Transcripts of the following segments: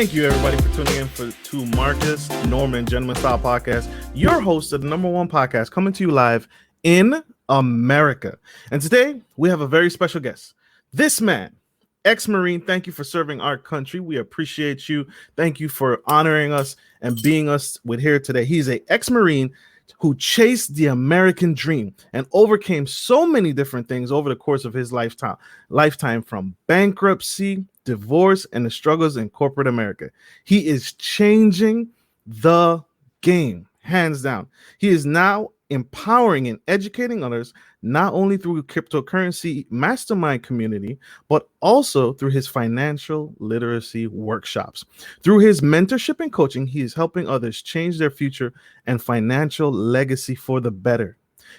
Thank you, everybody, for tuning in to Marcus Norman Gentleman Style Podcast, your host of the #1 podcast, coming to you live in America. And today, we have a very special guest. This man, ex-Marine, thank you for serving our country. We appreciate you. Thank you for honoring us and being us with here today. He's an ex-Marine who chased the American dream and overcame so many different things over the course of his lifetime from bankruptcy, divorce, and the struggles in corporate America. He is changing the game, hands down. He is now empowering and educating others, not only through Cryptocurrency Mastermind Community, but also through his financial literacy workshops. Through his mentorship and coaching, he is helping others change their future and financial legacy for the better,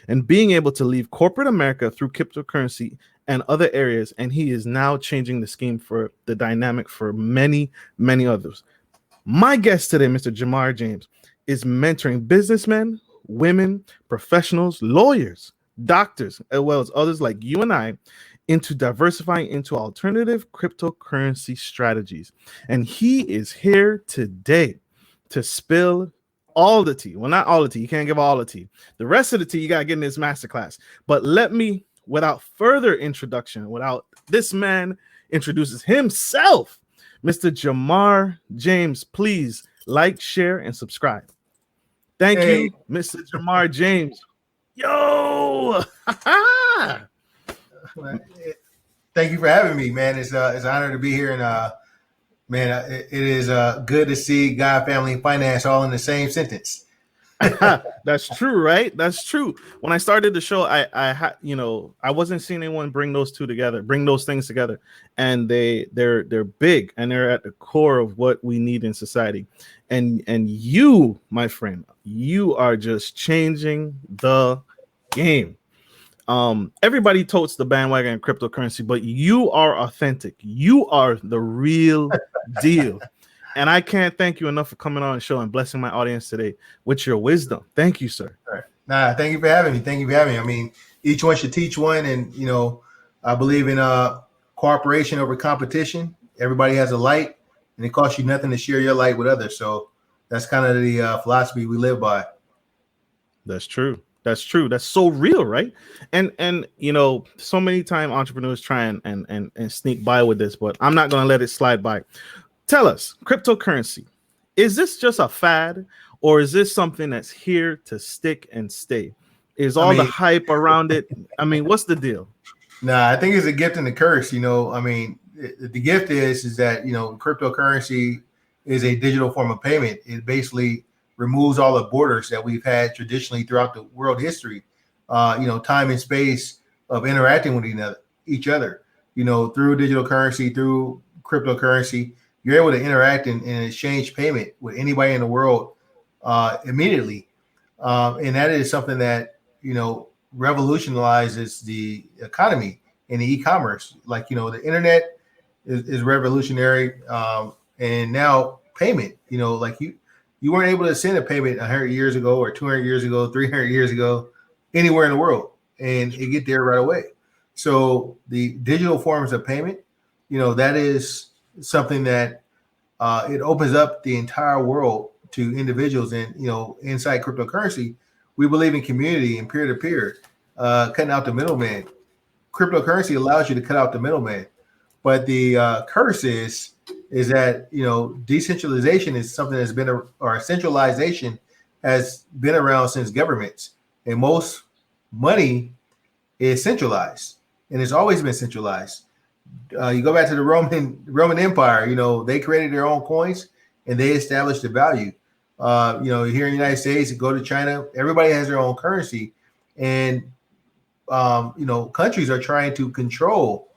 and being able to leave corporate America through cryptocurrency and other areas. And he is now changing the scheme for the dynamic for many, many others. My guest today, Mr. Jamar James, is mentoring businessmen, women, professionals, lawyers, doctors, as well as others like you and I, into diversifying into alternative cryptocurrency strategies. And he is here today to spill all the tea. Well, not all the tea. You can't give all the tea. The rest of the tea, you got to get in this masterclass. But let me, without further introduction, without this man introduces himself, Mr. Jamar James, please like, share, and subscribe. Thank you, Mr. Jamar James. Yo! Thank you for having me, man. It's an honor to be here, and man, it is good to see God, family, and finance all in the same sentence. That's true, right? That's true. When I started the show, I wasn't seeing anyone bring those things together, and they're big, and they're at the core of what we need in society. And you, my friend, you are just changing the game. Everybody totes the bandwagon of cryptocurrency, but you are authentic. You are the real deal. And I can't thank you enough for coming on the show and blessing my audience today with your wisdom. Thank you, sir. Nah, thank you for having me. I mean, each one should teach one. And, I believe in cooperation over competition. Everybody has a light, and it costs you nothing to share your light with others. So that's kind of the philosophy we live by. That's true. That's true. That's so real, right? And so many times entrepreneurs try and sneak by with this, but I'm not going to let it slide by. Tell us, cryptocurrency, is this just a fad, or is this something that's here to stick and stay? Is the hype around it? I mean, what's the deal? Nah, I think it's a gift and a curse. The gift is that, cryptocurrency is a digital form of payment. It basically removes all the borders that we've had traditionally throughout the world history, time and space of interacting with each other, through digital currency, through cryptocurrency. You're able to interact and exchange payment with anybody in the world immediately. And that is something that, revolutionizes the economy and the e-commerce. Like, the internet is revolutionary. And now payment, like you weren't able to send a payment 100 years ago or 200 years ago, 300 years ago, anywhere in the world, and it get there right away. So the digital forms of payment, that is something that it opens up the entire world to individuals. And inside cryptocurrency, we believe in community and peer-to-peer, cutting out the middleman. Cryptocurrency allows you to cut out the middleman, but the curse is that decentralization is something that's been or centralization has been around since governments, and most money is centralized, and it's always been centralized. You go back to the Roman Empire, they created their own coins and they established the value. Here in the United States, you go to China, everybody has their own currency, and countries are trying to control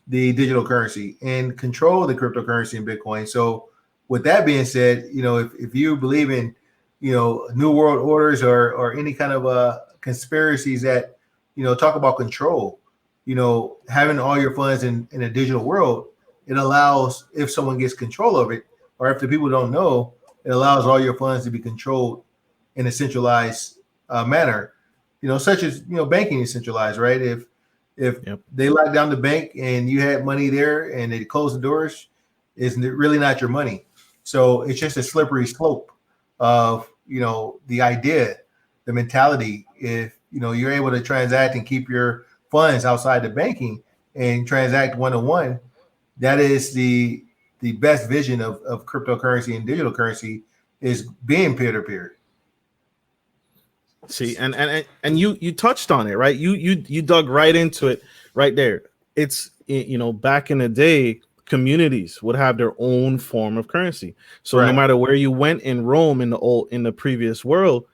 the digital currency and control the cryptocurrency and Bitcoin. So with that being said, if you believe in, new world orders or any kind of conspiracies that, talk about control, having all your funds in a digital world, it allows, if someone gets control of it, or if the people don't know, it allows all your funds to be controlled in a centralized manner, such as, banking is centralized, right? If they lock down the bank and you had money there and they close the doors, it's really not your money. So it's just a slippery slope of, the idea, the mentality. If, you're able to transact and keep your funds outside the banking and transact one-on-one, that is the best vision of cryptocurrency and digital currency, is being peer-to-peer. See, and you touched on it, right? You dug right into it right there. It's, back in the day, communities would have their own form of currency. So no Right. matter where you went in Rome in the previous world,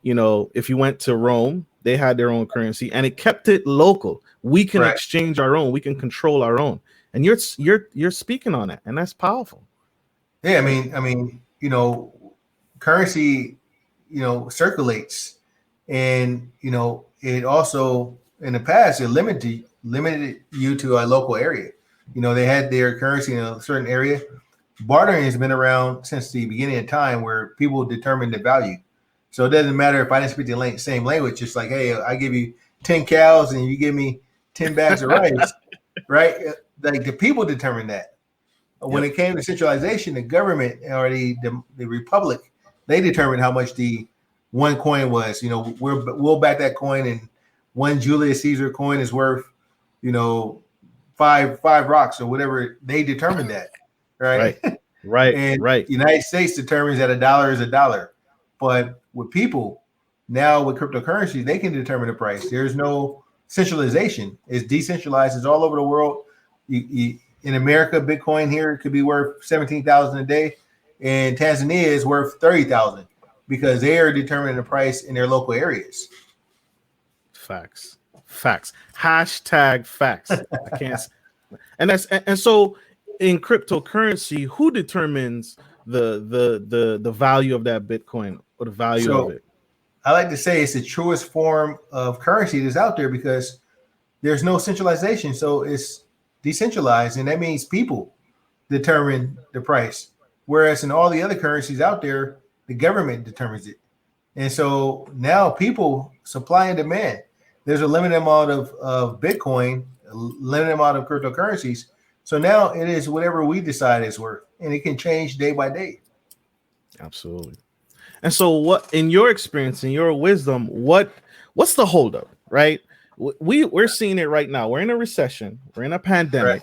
if you went to Rome, they had their own currency and it kept it local. We can Right. exchange our own, we can control our own. And you're speaking on it, and that's powerful. Yeah, I mean, currency, circulates, and it also, in the past, it limited you to a local area. They had their currency in a certain area. Bartering has been around since the beginning of time, where people determine the value. So it doesn't matter if I didn't speak the same language. It's like, hey, I give you 10 cows and you give me 10 bags of rice, right? Like, the people determine that. When Yep. it came to centralization, the government, or the republic, they determined how much the one coin was. We'll back that coin, and one Julius Caesar coin is worth, five rocks or whatever. They determined that, right? Right. Right. And Right. the United States determines that a dollar is a dollar. But with people now, with cryptocurrency, they can determine the price. There's no centralization. It's decentralized. It's all over the world. In America, Bitcoin here could be worth 17,000 a day, and Tanzania is worth 30,000 because they are determining the price in their local areas. Facts. Hashtag facts. I can't. And so in cryptocurrency, who determines the value of that Bitcoin or the value of So it? I like to say it's the truest form of currency that's out there, because there's no centralization. So it's decentralized, and that means people determine the price. Whereas in all the other currencies out there, the government determines it. And so now people, supply and demand. There's a limited amount of Bitcoin, a limited amount of cryptocurrencies. So now it is whatever we decide it's worth, and it can change day by day. Absolutely. And so, what, in your experience, in your wisdom, what's the holdup, right? We're seeing it right now. We're in a recession. We're in a pandemic. Right.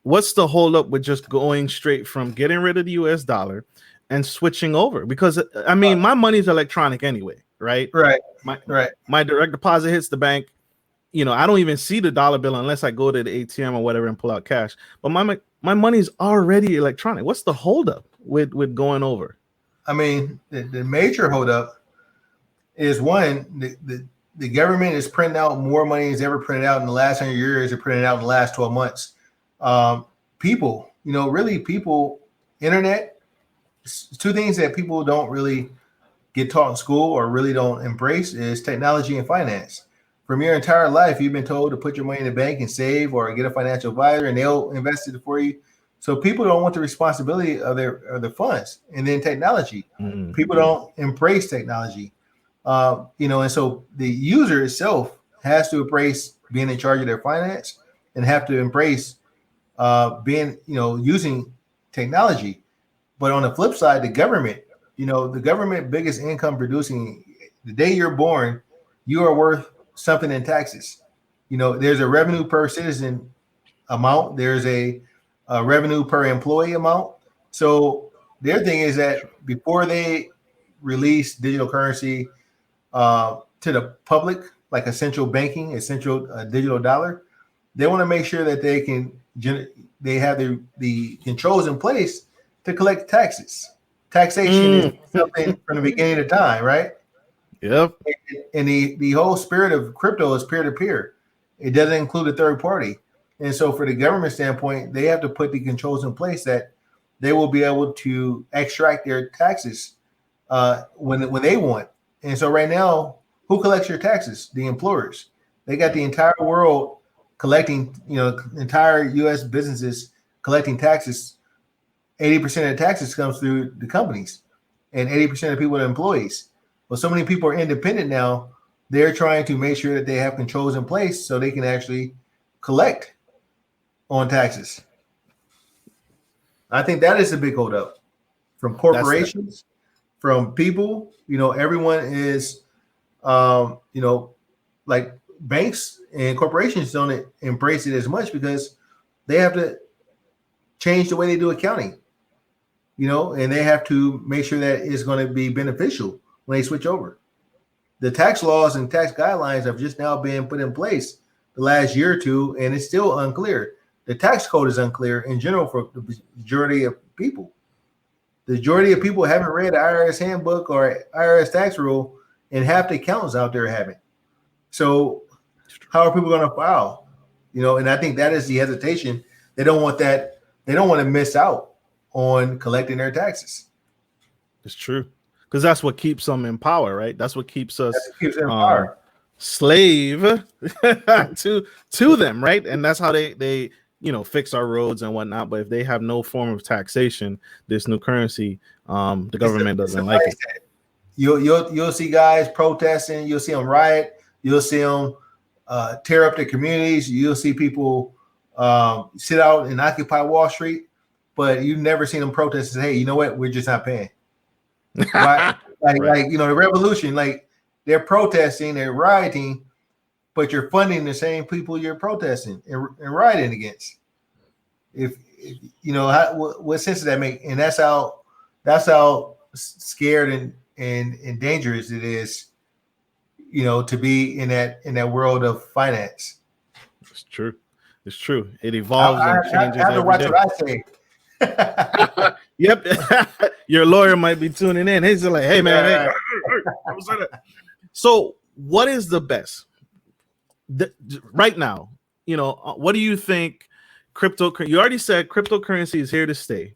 What's the holdup with just going straight from getting rid of the US dollar and switching over? Because I mean, my money's electronic anyway, right? Right. My Right. my direct deposit hits the bank. I don't even see the dollar bill unless I go to the ATM or whatever and pull out cash. But my money's already electronic. What's the holdup with going over? I mean, the major holdup is, one, the government is printing out more money than it's ever printed out in the last 100 years. It printed out in the last 12 months. People, really people, internet, two things that people don't really get taught in school or really don't embrace is technology and finance. From your entire life, you've been told to put your money in the bank and save, or get a financial advisor and they'll invest it for you. So people don't want the responsibility of their funds. And then technology, people don't embrace technology. And so the user itself has to embrace being in charge of their finance, and have to embrace being, using technology. But on the flip side, the government biggest income producing, the day you're born, you are worth something in taxes. There's a revenue per citizen amount. There's a revenue per employee amount. So their thing is that before they release digital currency to the public, like a central banking, a central digital dollar, they want to make sure that they have the controls in place to collect taxes. Taxation is something from the beginning of time, right? Yep. And the whole spirit of crypto is peer to peer. It doesn't include a third party. And so, for the government standpoint, they have to put the controls in place that they will be able to extract their taxes when they want. And so, right now, who collects your taxes? The employers. They got the entire world collecting. Entire U.S. businesses collecting taxes. 80% of the taxes comes through the companies, and 80% of people are employees. Well, so many people are independent now. They're trying to make sure that they have controls in place so they can actually collect on taxes. I think that is a big holdup. from That's that. corporations, from people. Everyone is, like banks and corporations don't embrace it as much because they have to change the way they do accounting, and they have to make sure that it's going to be beneficial when they switch over. The tax laws and tax guidelines have just now been put in place the last year or two, and it's still unclear. The tax code is unclear in general for the majority of people. The majority of people haven't read the IRS handbook or IRS tax rule, and half the accountants out there haven't. So how are people going to file? And I think that is the hesitation. They don't want that. They don't want to miss out on collecting their taxes. It's true, because that's what keeps them in power, right? That's what keeps us slave to them, right? And that's how they fix our roads and whatnot. But if they have no form of taxation, this new currency, the government doesn't like it. You'll see guys protesting. You'll see them riot. You'll see them tear up their communities. You'll see people sit out and occupy Wall Street, but you've never seen them protest and say, hey, you know what? We're just not paying. Right? Like the revolution, like they're protesting, they're rioting, but you're funding the same people you're protesting and rioting against. If what sense does that make? And that's how scared and dangerous it is, to be in that world of finance. It's true. It's true. It evolves and changes. I have to watch what I say. Yep. Your lawyer might be tuning in. He's like, hey man, So what is the best right now? What do you think you already said cryptocurrency is here to stay.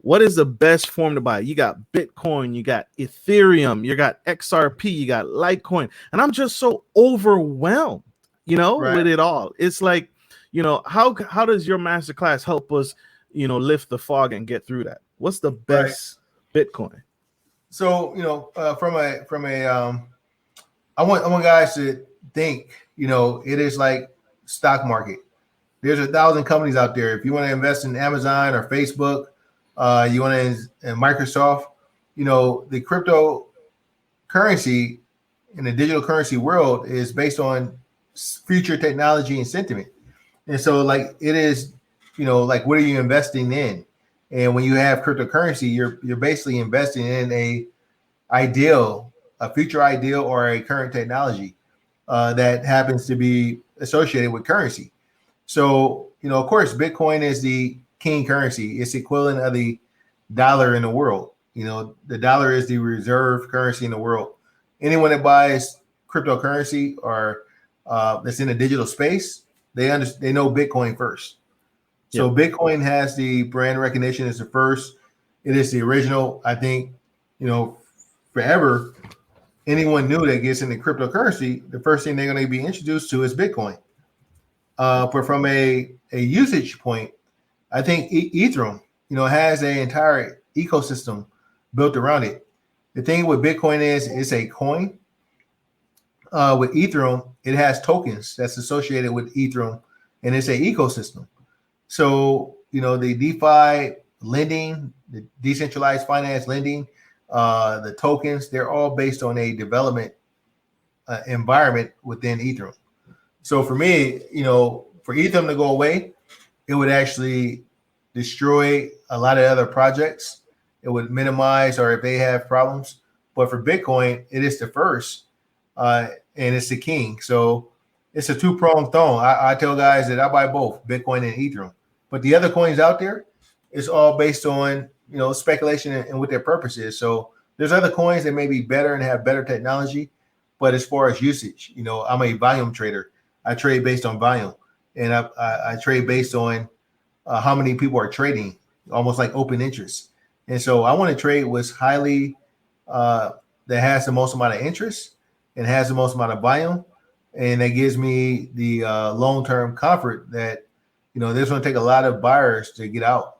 What is the best form to buy? You got Bitcoin, you got Ethereum, you got XRP, you got Litecoin. And I'm just so overwhelmed, with it all. It's like, how does your masterclass help us, lift the fog and get through that? What's the best Bitcoin? So, I want guys to think, it is like stock market. There's 1,000 companies out there. If you want to invest in Amazon or Facebook, you want to in Microsoft, the cryptocurrency in the digital currency world is based on future technology and sentiment. And so like it is, like what are you investing in? And when you have cryptocurrency, you're basically investing in a future ideal or a current technology that happens to be associated with currency. So, of course, Bitcoin is the king currency. It's the equivalent of the dollar in the world. The dollar is the reserve currency in the world. Anyone that buys cryptocurrency or that's in the digital space, they know Bitcoin first. So Bitcoin has the brand recognition as the first. It is the original. I think, forever, anyone new that gets into cryptocurrency, the first thing they're going to be introduced to is Bitcoin. But from a usage point, I think Ethereum, has an entire ecosystem built around it. The thing with Bitcoin is it's a coin. With Ethereum, it has tokens that's associated with Ethereum, and it's an ecosystem. So, the DeFi lending, the decentralized finance lending, the tokens, they're all based on a development environment within Ethereum. So for me, for Ethereum to go away, it would actually destroy a lot of other projects. It would minimize, or if they have problems. But for Bitcoin, it is the first, and it's the king. So it's a two-pronged thong. I tell guys that I buy both Bitcoin and Ethereum. But the other coins out there, it's all based on, speculation and what their purpose is. So there's other coins that may be better and have better technology. But as far as usage, I'm a volume trader. I trade based on volume, and I trade based on how many people are trading, almost like open interest. And so I want to trade what's highly that has the most amount of interest and has the most amount of volume, and that gives me the long-term comfort that there's going to take a lot of buyers to get out.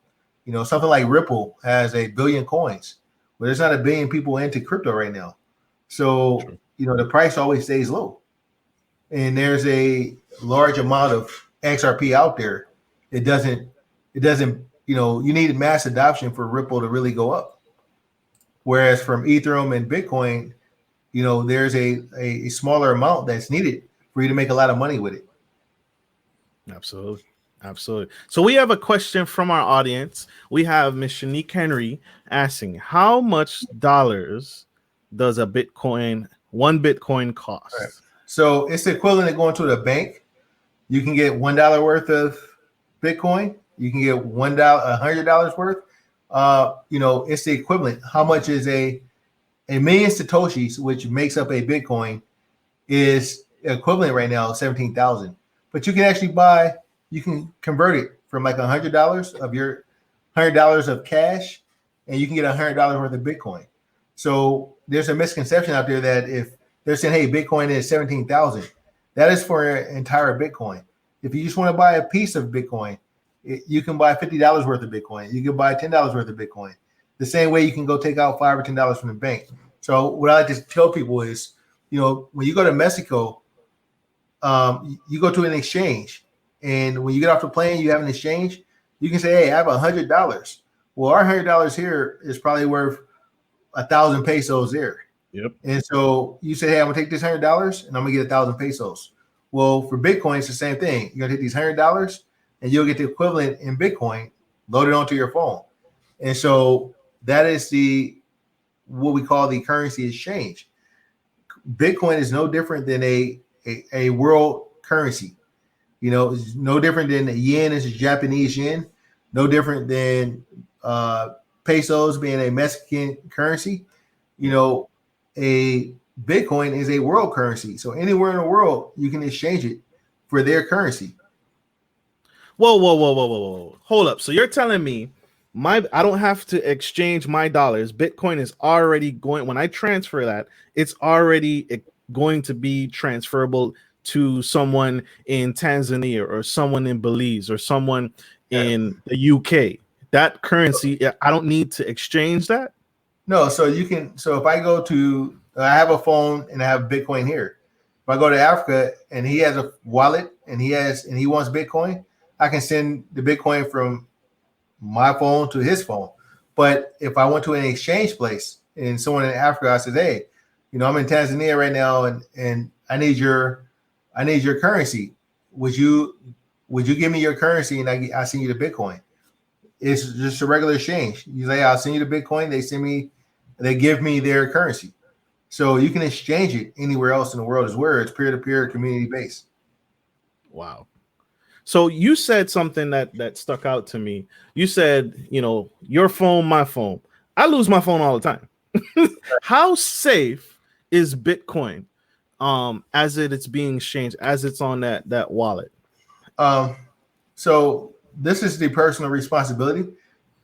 Something like Ripple has 1 billion coins, but there's not 1 billion people into crypto right now. So the price always stays low. And there's a large amount of XRP out there. It doesn't, you need mass adoption for Ripple to really go up. Whereas from Ethereum and Bitcoin, there's a smaller amount that's needed for you to make a lot of money with it. Absolutely. Absolutely. So we have a question from our audience. We have Miss Shanique Henry asking, how much dollars does one Bitcoin cost? Right. So it's the equivalent of going to the bank. You can get $1 worth of Bitcoin. You can get $100 worth. It's the equivalent. How much is a million Satoshis, which makes up a Bitcoin, is equivalent right now 17,000. But you can convert it from like $100 of your $100 of cash, and you can get $100 worth of Bitcoin. So there's a misconception out there that if they're saying, hey, Bitcoin is 17,000, that is for an entire Bitcoin. If you just want to buy a piece of Bitcoin, you can buy $50 worth of Bitcoin. You can buy $10 worth of Bitcoin. The same way you can go take out $5 or $10 from the bank. So what I like to tell people is, when you go to Mexico, you go to an exchange, and when you get off the plane, you have an exchange. You can say, hey, I have $100. Well, our $100 here is probably worth 1,000 pesos there. Yep. And so you say, hey, I'm gonna take this $100 and I'm gonna get 1,000 pesos. Well, for Bitcoin, it's the same thing. You're gonna take these $100 and you'll get the equivalent in Bitcoin loaded onto your phone. And so that is what we call the currency exchange. Bitcoin is no different than a world currency. It's no different than the yen is a Japanese yen, no different than pesos being a Mexican currency. A Bitcoin is a world currency. So anywhere in the world, you can exchange it for their currency. Whoa. Hold up. So you're telling me I don't have to exchange my dollars. Bitcoin is already going, when I transfer that, it's already going to be transferable to someone in Tanzania or someone in Belize or someone in the UK. That currency, I don't need to exchange that? No, so if I I have a phone and I have Bitcoin here. If I go to Africa and he has a wallet and he wants Bitcoin, I can send the Bitcoin from my phone to his phone. But if I went to an exchange place and someone in Africa, I said, hey, I'm in Tanzania right now and I need your currency. Would you give me your currency and I send you the Bitcoin? It's just a regular exchange. You say, I'll send you the Bitcoin. They give me their currency. So you can exchange it anywhere else in the world as well. It's peer-to-peer, community-based. Wow. So you said something that stuck out to me. You said, your phone, my phone. I lose my phone all the time. How safe is Bitcoin as it's being exchanged, as it's on that wallet? So this is the personal responsibility.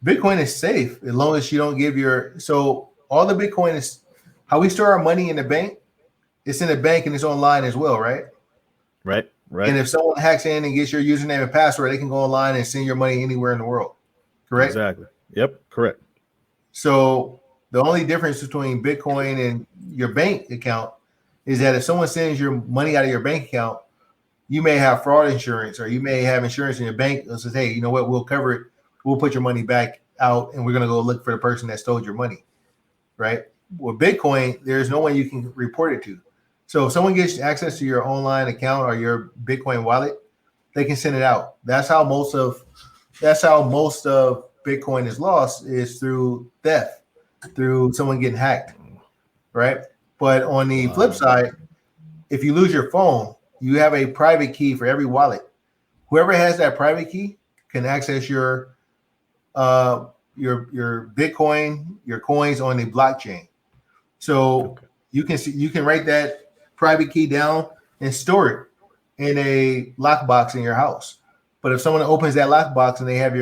Bitcoin is safe as long as you don't give so all the Bitcoin is how we store our money in the bank. It's in the bank and it's online as well, right? Right. And if someone hacks in and gets your username and password, they can go online and send your money anywhere in the world. Correct? Exactly. Yep. Correct. So the only difference between Bitcoin and your bank account is that if someone sends your money out of your bank account, you may have fraud insurance, or you may have insurance in your bank that says, hey, you know what, we'll cover it. We'll put your money back out and we're going to go look for the person that stole your money. Right? With Bitcoin, there's no one you can report it to. So if someone gets access to your online account or your Bitcoin wallet, they can send it out. That's how most of Bitcoin is lost, is through theft, through someone getting hacked, right? But on the flip side, if you lose your phone, you have a private key for every wallet. Whoever has that private key can access your Bitcoin, your coins on the blockchain. So you can write that private key down and store it in a lockbox in your house. But if someone opens that lockbox and they have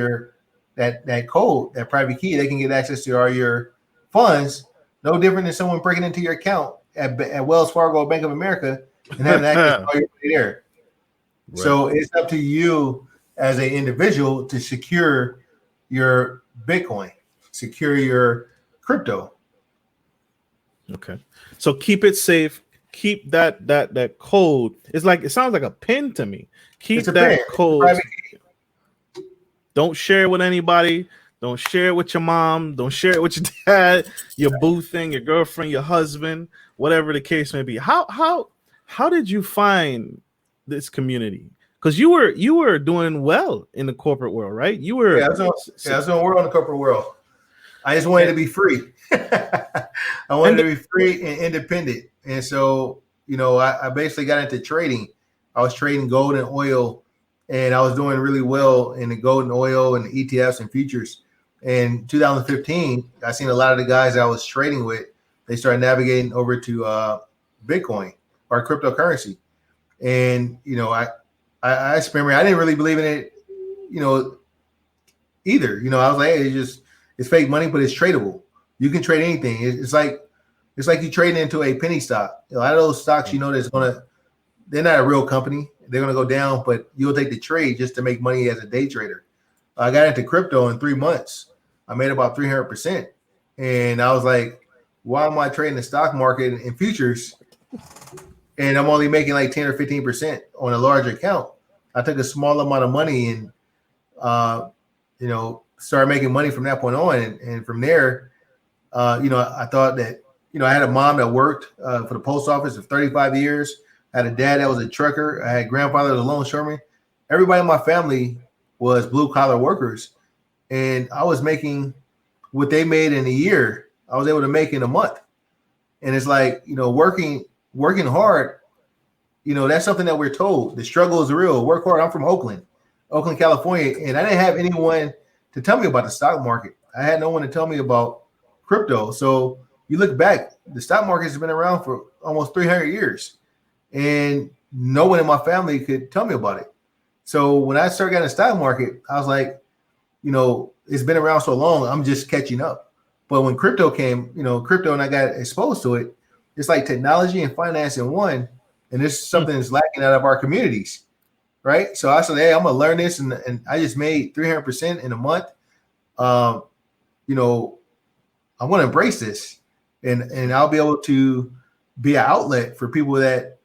that code, that private key, they can get access to all your funds. No different than someone breaking into your account at Wells Fargo or Bank of America and having access to all your money there. Right. So it's up to you as an individual to secure your Bitcoin, secure your crypto. Okay. So keep it safe. Keep that code. It sounds like a pin to me. Keep that code. Don't share it with anybody. Don't share it with your mom. Don't share it with your dad, your boo thing, your girlfriend, your husband, whatever the case may be. How did you find this community? Because you were doing well in the corporate world, right? You were I was doing well in the corporate world. I just wanted to be free. I wanted to be free and independent. And so, I basically got into trading. I was trading gold and oil, and I was doing really well in the gold and oil and the ETFs and futures. In 2015, I seen a lot of the guys I was trading with, they started navigating over to Bitcoin or cryptocurrency. And, I experienced, I didn't really believe in it, either. I was like, hey, it's fake money, but it's tradable. You can trade anything. It's like you trading into a penny stock. A lot of those stocks, they're not a real company. They're gonna go down, but you'll take the trade just to make money as a day trader. I got into crypto in 3 months. I made about 300%, and I was like, why am I trading the stock market in futures? And I'm only making like 10 or 15% on a large account. I took a small amount of money and started making money from that point on. And from there, I thought that, I had a mom that worked for the post office for 35 years. I had a dad that was a trucker. I had a grandfather that was a longshoreman. Everybody in my family was blue collar workers. And I was making what they made in a year, I was able to make in a month. And it's like, working hard, that's something that we're told. The struggle is real. Work hard. I'm from Oakland, California. And I didn't have anyone to tell me about the stock market. I had no one to tell me about crypto. So you look back, the stock market has been around for almost 300 years. And no one in my family could tell me about it. So when I started getting the stock market, I was like, it's been around so long, I'm just catching up. But when crypto came, and I got exposed to it, it's like technology and finance in one. And this is something that's lacking out of our communities, right? So I said, hey, I'm going to learn this. And I just made 300% in a month. I'm going to embrace this. And I'll be able to be an outlet for people that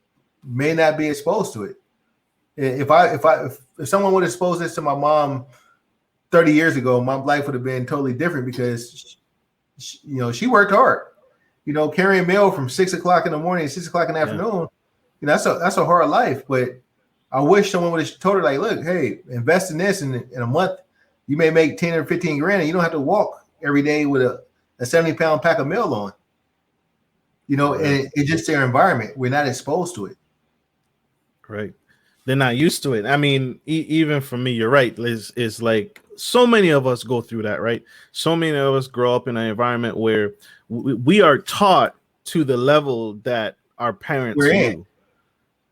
may not be exposed to it. If someone would expose this to my mom 30 years ago, my life would have been totally different because she worked hard. Carrying mail from 6 o'clock in the morning to 6 o'clock in the afternoon. That's a hard life. But I wish someone would have told her, like, look, hey, invest in this, and in a month you may make 10 or 15 grand, and you don't have to walk every day with a 70-pound pack of mail on. And it's just their environment. We're not exposed to it. Right. They're not used to it. I mean, even for me, you're right. It's like so many of us go through that, right? So many of us grow up in an environment where we are taught to the level that our parents knew.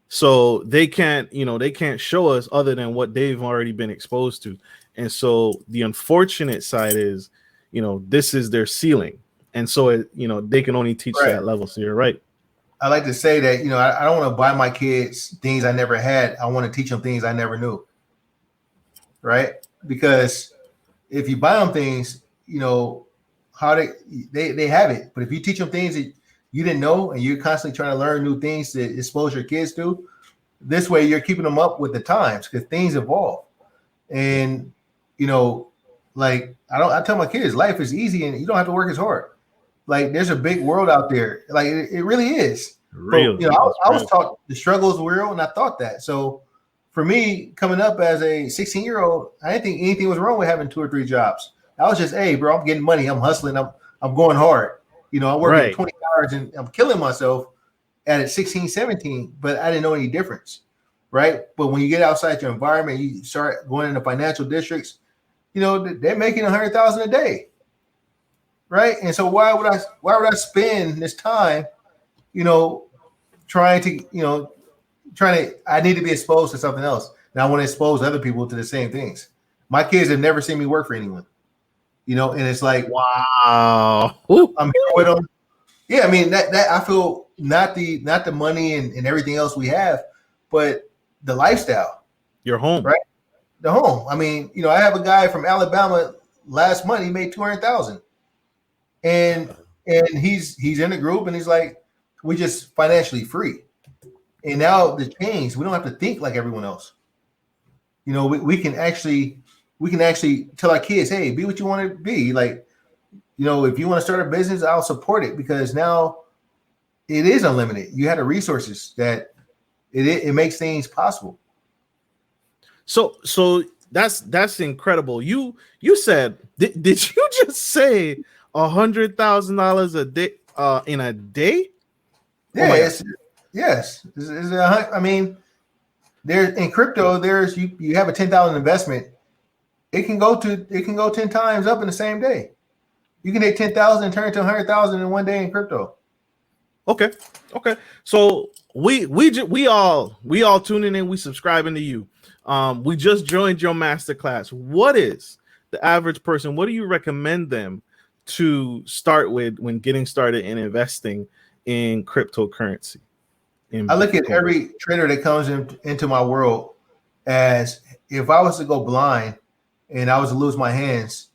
So they can't show us other than what they've already been exposed to. And so the unfortunate side is, this is their ceiling. And so, they can only teach that level. So you're right. I like to say that, I don't want to buy my kids things I never had. I want to teach them things I never knew. Right? Because if you buy them things, how they have it. But if you teach them things that you didn't know and you're constantly trying to learn new things to expose your kids to, this way you're keeping them up with the times because things evolve. And, like I tell my kids, life is easy and you don't have to work as hard. Like there's a big world out there. Like it really is. Real. But, I was taught the struggle is real, and I thought that. So for me, coming up as a 16-year-old, I didn't think anything was wrong with having 2 or 3 jobs. I was just, hey, bro, I'm getting money. I'm hustling. I'm going hard. I'm working 20 hours and I'm killing myself at 16, 17, but I didn't know any difference. Right. But when you get outside your environment, you start going into financial districts, they're making $100,000 a day. Right. And so why would I spend this time, I need to be exposed to something else. And I want to expose other people to the same things. My kids have never seen me work for anyone, and it's like, wow, I'm here with them. Yeah. I mean, that I feel not the money and everything else we have, but the lifestyle. Your home. Right. The home. I mean, I have a guy from Alabama last month, he made $200,000. And he's in the group and he's like, we just financially free. And now the change, we don't have to think like everyone else. We can actually we can actually tell our kids, hey, be what you want to be. Like, if you want to start a business, I'll support it, because now it is unlimited. You have the resources that it makes things possible. So that's incredible. You said, did you just say $100,000 a day in a day? Yeah, I mean, there in crypto, you have a 10,000 investment. It can go 10 times up in the same day. You can take 10,000 and turn it to 100,000 in one day in crypto. Okay. So we all tuning in. We subscribing to you. We just joined your masterclass. What is the average person? What do you recommend them to start with when getting started in investing in cryptocurrency? I look at every trader that comes into my world as, if I was to go blind and I was to lose my hands,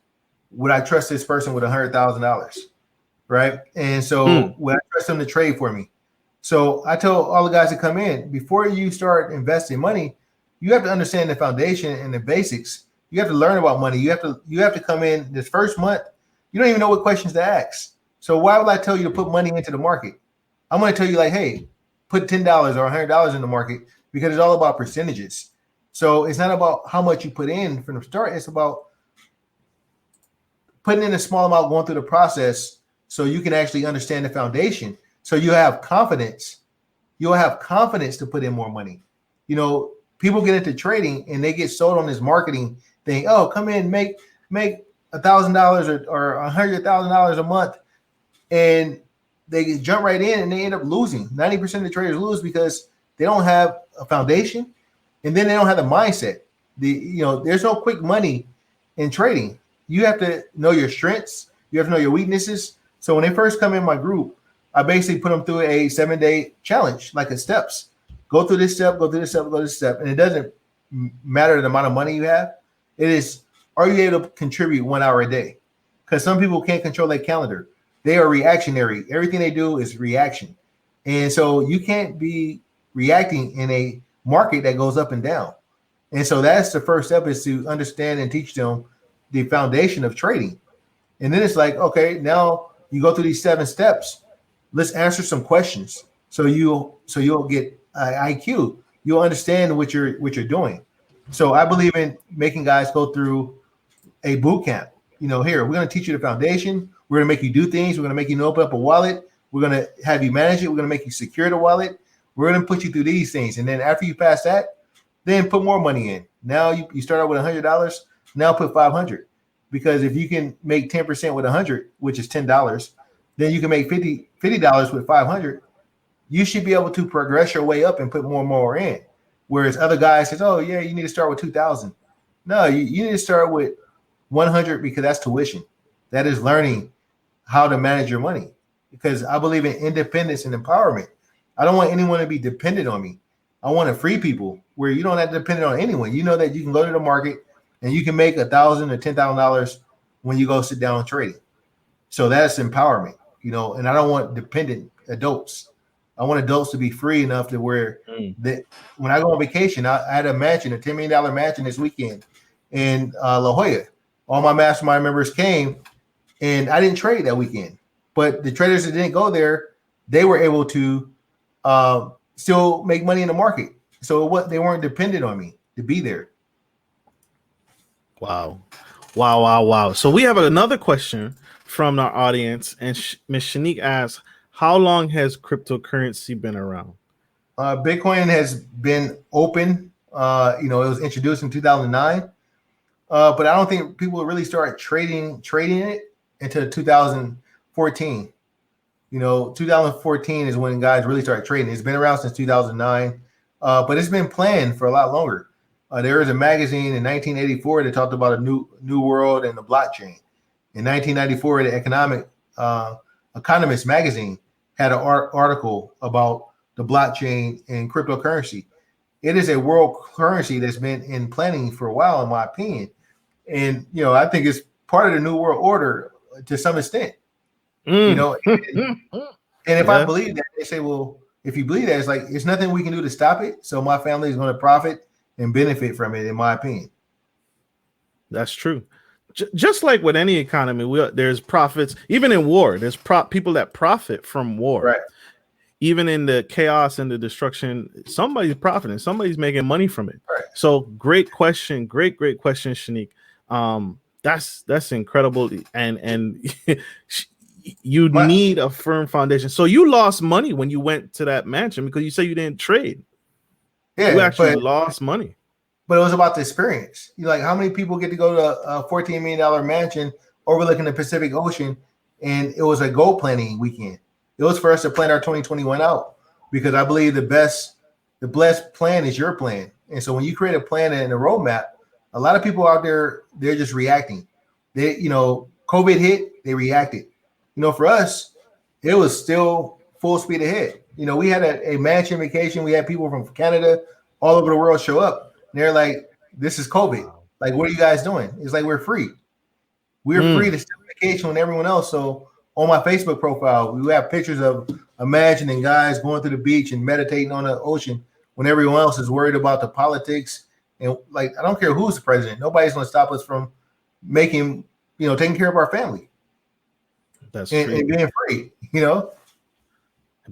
would I trust this person with $100,000? Right. And so would I trust them to trade for me? So I tell all the guys that come in, before you start investing money, you have to understand the foundation and the basics. You have to learn about money. You have to come in this first month. You don't even know what questions to ask. So why would I tell you to put money into the market? I'm going to tell you, like, hey, put $10 or $100 in the market, because it's all about percentages. So it's not about how much you put in from the start. It's about putting in a small amount, going through the process, so you can actually understand the foundation. So you have confidence. You'll have confidence to put in more money. People get into trading and they get sold on this marketing thing. Oh, come in, make $1,000 or $100,000 a month, and they jump right in and they end up losing. 90% of the traders lose because they don't have a foundation, and then they don't have the mindset. There's no quick money in trading. You have to know your strengths. You have to know your weaknesses. So when they first come in my group, I basically put them through a 7-day challenge, like a steps. Go through this step, go through this step, go through this step. And it doesn't matter the amount of money you have. It is, are you able to contribute 1 hour a day? Because some people can't control their calendar. They are reactionary. Everything they do is reaction. And so you can't be reacting in a market that goes up and down. And so that's the first step, is to understand and teach them the foundation of trading. And then it's like, okay, now you go through these 7 steps. Let's answer some questions. So you'll get IQ. You'll understand what you're doing. So I believe in making guys go through a boot camp. Here, we're going to teach you the foundation. We're going to make you do things. We're going to make you open up a wallet. We're going to have you manage it. We're going to make you secure the wallet. We're going to put you through these things. And then after you pass that, then put more money in. Now you start out with $100. Now put $500. Because if you can make 10% with 100, which is $10, then you can make $50 with 500. You should be able to progress your way up and put more and more in. Whereas other guys says, oh yeah, you need to start with 2,000. No, you need to start with 100, because that's tuition. That is learning how to manage your money. Because I believe in independence and empowerment. I don't want anyone to be dependent on me. I want to free people where you don't have to depend on anyone. You know that you can go to the market and you can make $1,000 or $10,000 when you go sit down and trading. So that's empowerment, and I don't want dependent adults. I want adults to be free enough to where that when I go on vacation, I had a mansion, a $10 million mansion this weekend in La Jolla. All my mastermind members came, and I didn't trade that weekend. But the traders that didn't go there, they were able to still make money in the market. So they weren't dependent on me to be there. Wow. So we have another question from our audience, and Ms. Shanique asks, how long has cryptocurrency been around? Bitcoin has been open. It was introduced in 2009, but I don't think people really started trading it until 2014. 2014 is when guys really started trading. It's been around since 2009, but it's been planned for a lot longer. There was a magazine in 1984 that talked about a new world and the blockchain. In 1994, the Economist magazine had an article about the blockchain and cryptocurrency. It is a world currency that's been in planning for a while, in my opinion. And, I think it's part of the new world order to some extent. And if I believe that, they say, well, if you believe that, it's like, it's nothing we can do to stop it. So my family is going to profit and benefit from it, in my opinion. That's true. Just like with any economy, there's profits. Even in war, there's people that profit from war. Right. Even in the chaos and the destruction, somebody's profiting. Somebody's making money from it. Right. So great question. Great question, Shanique. That's incredible. And you need a firm foundation. So you lost money when you went to that mansion because you say you didn't trade. Yeah, you actually lost money. But it was about the experience. Like, how many people get to go to a $14 million mansion overlooking the Pacific Ocean, and it was a goal planning weekend. It was for us to plan our 2021 out, because I believe the best plan is your plan. And so when you create a plan and a roadmap, a lot of people out there, they're just reacting. COVID hit, they reacted. For us, it was still full speed ahead. We had a mansion vacation. We had people from Canada, all over the world show up. And they're like, this is COVID. Like, what are you guys doing? It's like, we're free. We're free to still vacation with everyone else. So on my Facebook profile, we have pictures of imagining guys going to the beach and meditating on the ocean when everyone else is worried about the politics. And like, I don't care who's the president. Nobody's going to stop us from taking care of our family. And being free,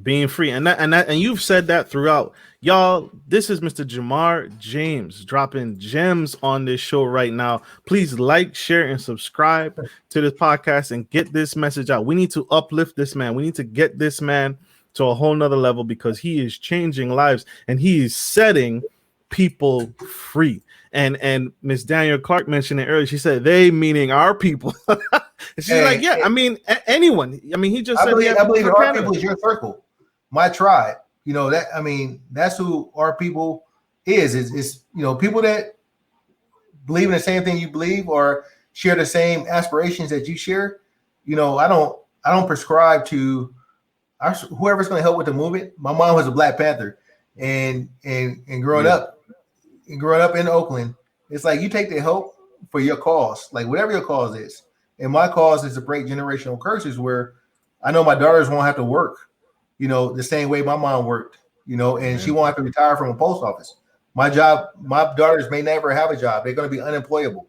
being free. And you've said that throughout. Y'all, this is Mr. Jamar James dropping gems on this show right now. Please like, share, and subscribe to this podcast and get this message out. We need to uplift this man. We need to get this man to a whole nother level, because he is changing lives and he is setting people free. And Miss Daniel Clark mentioned it earlier. She said they, meaning our people. She's like, yeah, I mean, anyone. I mean, he just said, I believe our people is your circle, my tribe. That's who our people is people that believe in the same thing you believe or share the same aspirations that you share. I don't prescribe to whoever's going to help with the movement. My mom was a Black Panther, and growing up in Oakland, it's like, you take the help for your cause, like whatever your cause is. And my cause is to break generational curses, where I know my daughters won't have to work, the same way my mom worked, and she won't have to retire from a post office. My daughters may never have a job. They're going to be unemployable.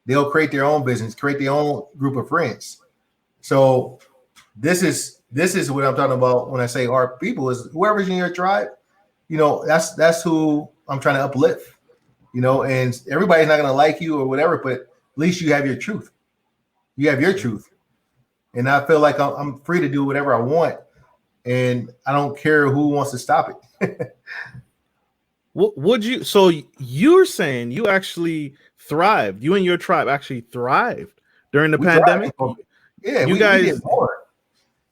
They'll create their own business, create their own group of friends. So this is what I'm talking about when I say our people, is whoever's in your tribe, that's who I'm trying to uplift, and everybody's not going to like you or whatever, but at least you have your truth. You have your truth. And I feel like I'm free to do whatever I want, and I don't care who wants to stop it. So you're saying you actually thrived, you and your tribe actually thrived during the pandemic? Yeah, we did more.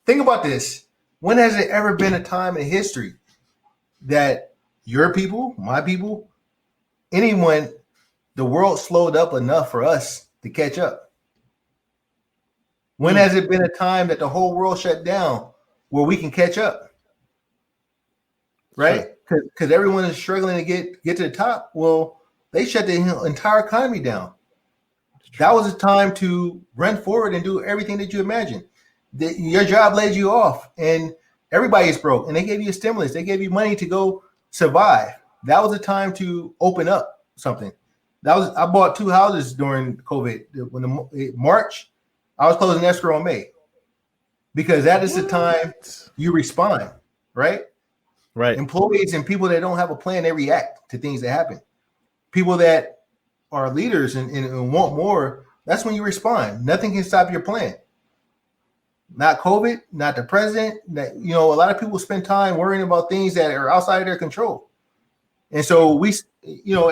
Think about this. When has it ever been a time in history that your people, my people, anyone, the world slowed up enough for us to catch up? When has it been a time that the whole world shut down where we can catch up? Right? Because everyone is struggling to get to the top. Well, they shut the entire economy down. That was a time to run forward and do everything that you imagined. Your job laid you off, and everybody is broke, and they gave you a stimulus. They gave you money to go survive. That was a time to open up something. I bought 2 houses during COVID. When March, I was closing escrow in May, because that is the time you respond, right? Right. Employees and people that don't have a plan, they react to things that happen. People that are leaders and want more, that's when you respond. Nothing can stop your plan. Not COVID, not the president. A lot of people spend time worrying about things that are outside of their control. And so we,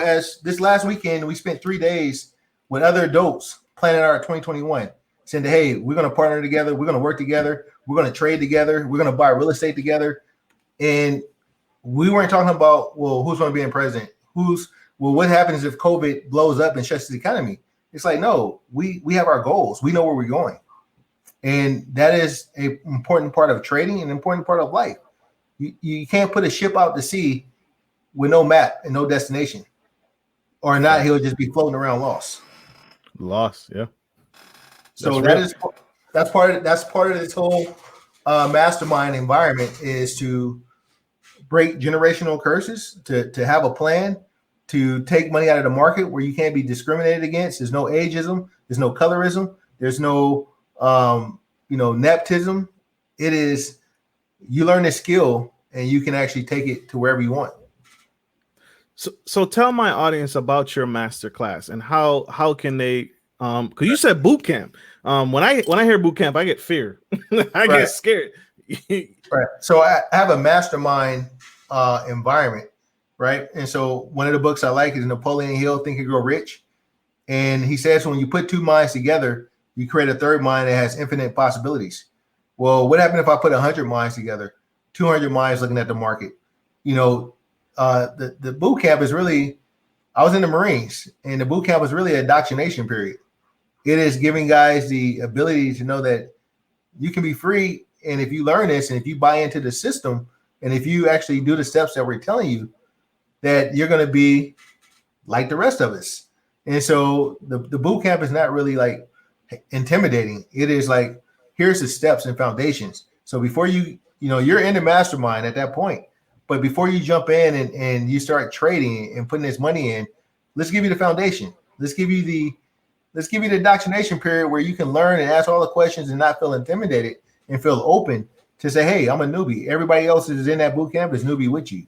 as this last weekend, we spent 3 days with other adults planning our 2021. Saying, hey, we're going to partner together. We're going to work together. We're going to trade together. We're going to buy real estate together. And we weren't talking about, well, who's going to be in president? What happens if COVID blows up and shuts the economy? It's like, no, we have our goals. We know where we're going. And that is an important part of trading, an important part of life. You can't put a ship out to sea with no map and no destination. Or not, he'll just be floating around lost. Yeah. So that's part of this whole mastermind environment, is to break generational curses, to have a plan, to take money out of the market where you can't be discriminated against. There's no ageism. There's no colorism. There's no, nepotism. It is, you learn this skill and you can actually take it to wherever you want. So tell my audience about your masterclass and how can they, because you said boot camp. When I hear boot camp, I get fear. I get scared. Right. So I have a mastermind environment, right? And so one of the books I like is Napoleon Hill, Think and Grow Rich. And he says when you put two minds together, you create a third mind that has infinite possibilities. Well, what happened if I put 100 minds together, 200 minds looking at the market? The boot camp is really, I was in the Marines, and the boot camp was really an indoctrination period. It is giving guys the ability to know that you can be free. And if you learn this and if you buy into the system and if you actually do the steps that we're telling you, that you're going to be like the rest of us. And so the boot camp is not really like intimidating. It is like, here's the steps and foundations. So before you're in the mastermind at that point, but before you jump in and you start trading and putting this money in, let's give you the foundation. Let's give you the indoctrination period where you can learn and ask all the questions and not feel intimidated and feel open to say, hey, I'm a newbie. Everybody else is in that boot camp is newbie with you.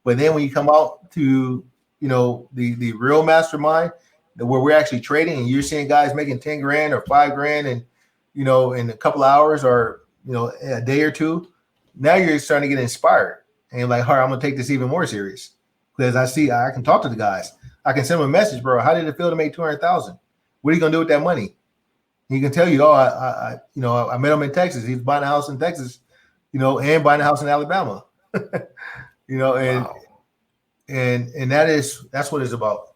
But then when you come out to, the real mastermind where we're actually trading and you're seeing guys making 10 grand or 5 grand and, in a couple of hours or, a day or two, now you're starting to get inspired. And you're like, all right, I'm going to take this even more serious because I can talk to the guys. I can send them a message, bro. How did it feel to make 200,000? What are you going to do with that money? He can tell you, I met him in Texas. He's buying a house in Texas, and buying a house in Alabama, wow. and that's what it's about.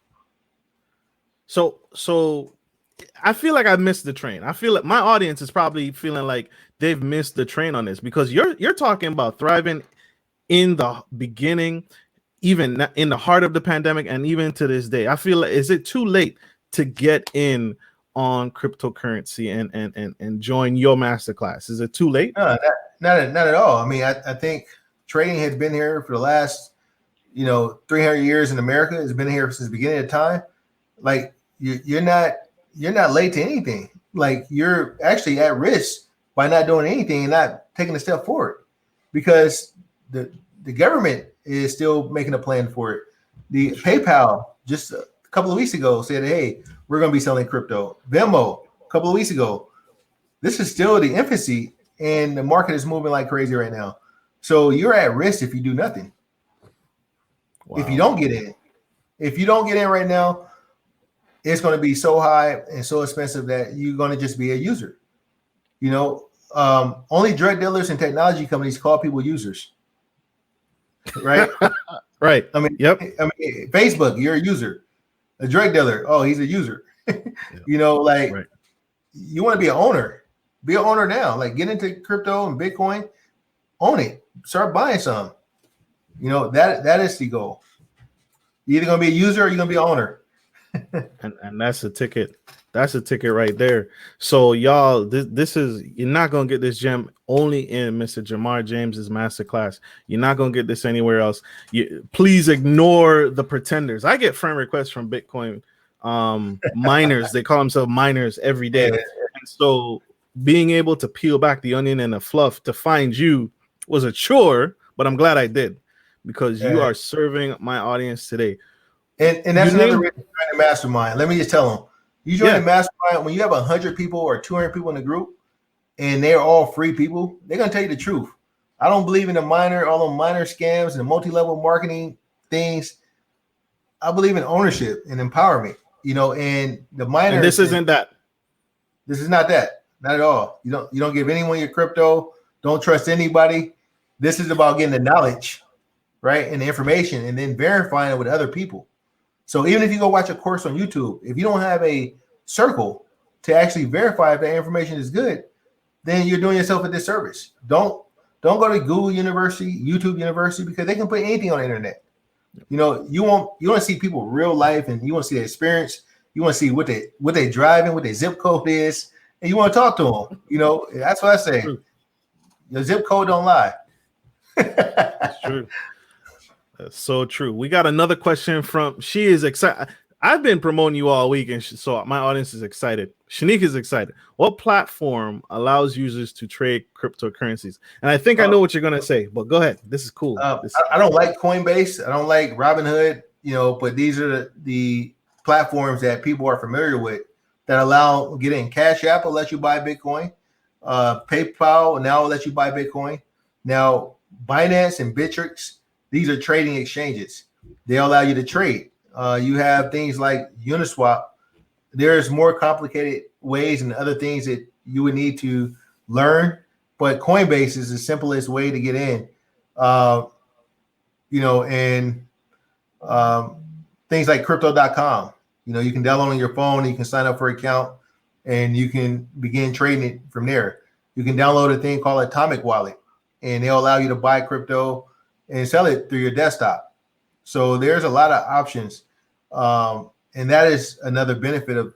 So I feel like I missed the train. I feel like my audience is probably feeling like they've missed the train on this because you're talking about thriving in the beginning, even in the heart of the pandemic, and even to this day. I feel like, is it too late to get in on cryptocurrency and join your masterclass? Is it too late? No, not at all. I mean, I think trading has been here for the last, 300 years in America. It's been here since the beginning of time. Like you're not late to anything. Like you're actually at risk by not doing anything and not taking a step forward because the government is still making a plan for it. The PayPal just a couple of weeks ago said, hey, we're going to be selling crypto. Venmo a couple of weeks ago. This is still the infancy and the market is moving like crazy right now. So you're at risk if you do nothing. Wow. If you don't get in right now, it's going to be so high and so expensive that you're going to just be a user. Only drug dealers and technology companies call people users. Right. Right. I mean, Facebook, you're a user. A drug dealer, oh, he's a user. Right. You want to be an owner. Be an owner now. Like get into crypto and Bitcoin, own it. Start buying some. That is the goal. You're either gonna be a user or you're gonna be an owner. and that's a ticket. That's a ticket right there. So y'all, this is, you're not gonna get this gem only in Mr. Jamar James's masterclass. You're not gonna get this anywhere else. Please ignore the pretenders. I get friend requests from Bitcoin miners. They call themselves miners every day. And so being able to peel back the onion and the fluff to find you was a chore, but I'm glad I did because you are serving my audience today. And that's another reason to join the mastermind. Let me just tell them. You join the mastermind when you have 100 people or 200 people in the group and they're all free people, they're going to tell you the truth. I don't believe in all the minor scams and the multi-level marketing things. I believe in ownership and empowerment, and the miners. And this isn't that. This is not that. Not at all. You don't give anyone your crypto. Don't trust anybody. This is about getting the knowledge, right? And the information and then verifying it with other people. So even if you go watch a course on YouTube, if you don't have a circle to actually verify if that information is good, then you're doing yourself a disservice. Don't go to Google University, YouTube University, because they can put anything on the internet. You want to see people real life and you want to see their experience. You want to see what they driving, what their zip code is, and you want to talk to them. That's what I say. Your zip code don't lie. That's true. That's so true. We got another question from. She is excited. I've been promoting you all week, and so my audience is excited. Shanique is excited. What platform allows users to trade cryptocurrencies? And I think I know what you're gonna say, but go ahead. This is cool. I don't like Coinbase. I don't like Robinhood. But these are the platforms that people are familiar with that allow getting Cash App will let you buy Bitcoin. PayPal now will let you buy Bitcoin. Now Binance and Bittrex, these are trading exchanges. They allow you to trade. You have things like Uniswap. There's more complicated ways and other things that you would need to learn, but Coinbase is the simplest way to get in. And things like crypto.com. You can download on your phone, you can sign up for an account, and you can begin trading it from there. You can download a thing called Atomic Wallet, and they'll allow you to buy crypto and sell it through your desktop. So there's a lot of options. And that is another benefit of,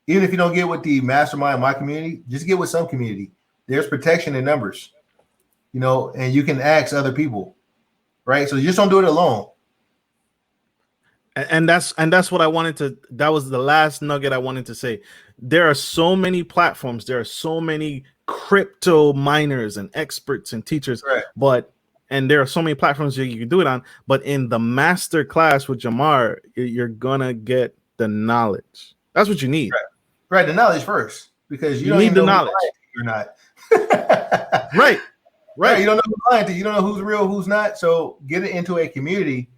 even if you don't get with the mastermind, my community, just get with some community. There's protection in numbers, and you can ask other people, right? So you just don't do it alone. And that's what I wanted to. That was the last nugget I wanted to say. There are so many platforms. There are so many crypto miners and experts and teachers. Right. And there are so many platforms you can do it on. But in the master class with Jamar, you're gonna get the knowledge. That's what you need. Right. The knowledge first, because you don't need even the know knowledge. You're not. Right. You don't know who's lying to you. You don't know who's real, who's not. So get it into a community.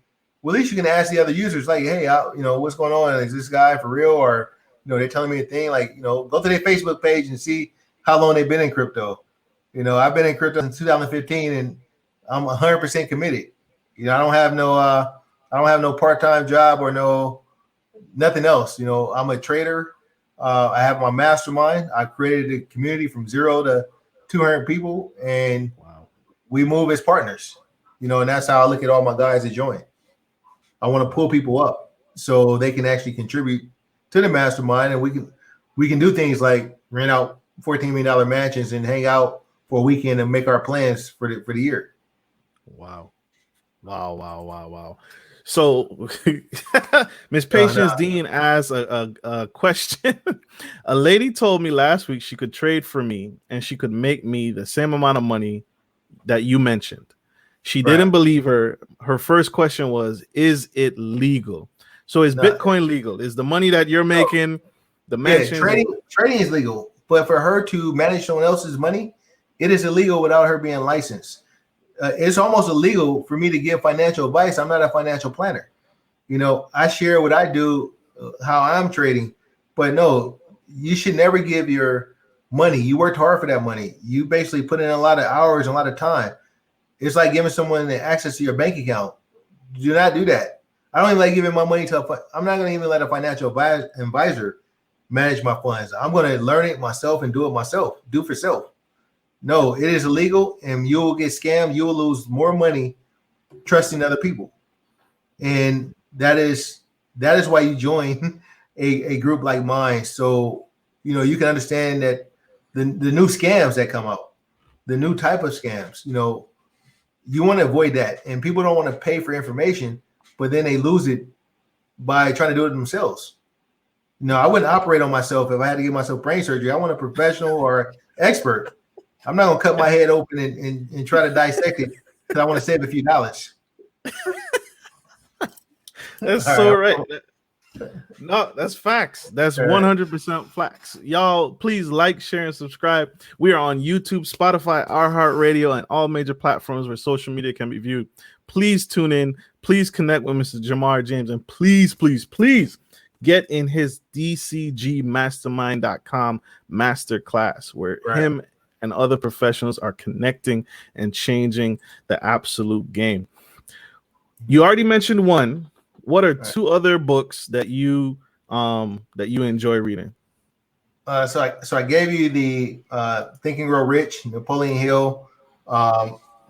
Well, at least you can ask the other users, like, hey, what's going on? Is this guy for real? Or, they're telling me a thing, like, go to their Facebook page and see how long they've been in crypto. I've been in crypto since 2015 and I'm 100% committed. I don't have no part-time job or nothing else. I'm a trader. I have my mastermind. I created a community from 0 to 200 people, and we move as partners, and that's how I look at all my guys that join. I want to pull people up so they can actually contribute to the mastermind, and we can do things like rent out $14 million mansions and hang out for a weekend and make our plans for the year. Wow. So Miss Patience Dean asked a question. A lady told me last week she could trade for me and she could make me the same amount of money that you mentioned. She didn't believe her. Her first question was, is it legal? So is Bitcoin legal? Is the money that you're making, the mansion? Trading is legal, but for her to manage someone else's money, it is illegal without her being licensed. It's almost illegal for me to give financial advice. I'm not a financial planner. I share what I do, how I'm trading, but no, you should never give your money. You worked hard for that money. You basically put in a lot of hours and a lot of time. It's like giving someone the access to your bank account. Do not do that. I don't even like giving my money to I'm not going to even let a financial advisor manage my funds. I'm going to learn it myself and do it myself. Do for self. No, it is illegal, and you will get scammed. You will lose more money trusting other people, and that is why you join a group like mine. So you can understand that the new scams that come out, the new type of scams. You want to avoid that, and people don't want to pay for information, but then they lose it by trying to do it themselves. I wouldn't operate on myself if I had to give myself brain surgery. I want a professional or expert. I'm not gonna cut my head open and try to dissect it because I want to save a few dollars. That's so right. No, that's facts. That's 100% facts. Y'all, please like, share, and subscribe. We are on YouTube, Spotify, iHeartRadio, and all major platforms where social media can be viewed. Please tune in. Please connect with Mr. Jamar James, and please get in his DCGmastermind.com masterclass where him and other professionals are connecting and changing the absolute game. You already mentioned one. What are two other books that you enjoy reading? So I gave you the Think and Grow Rich, Napoleon Hill,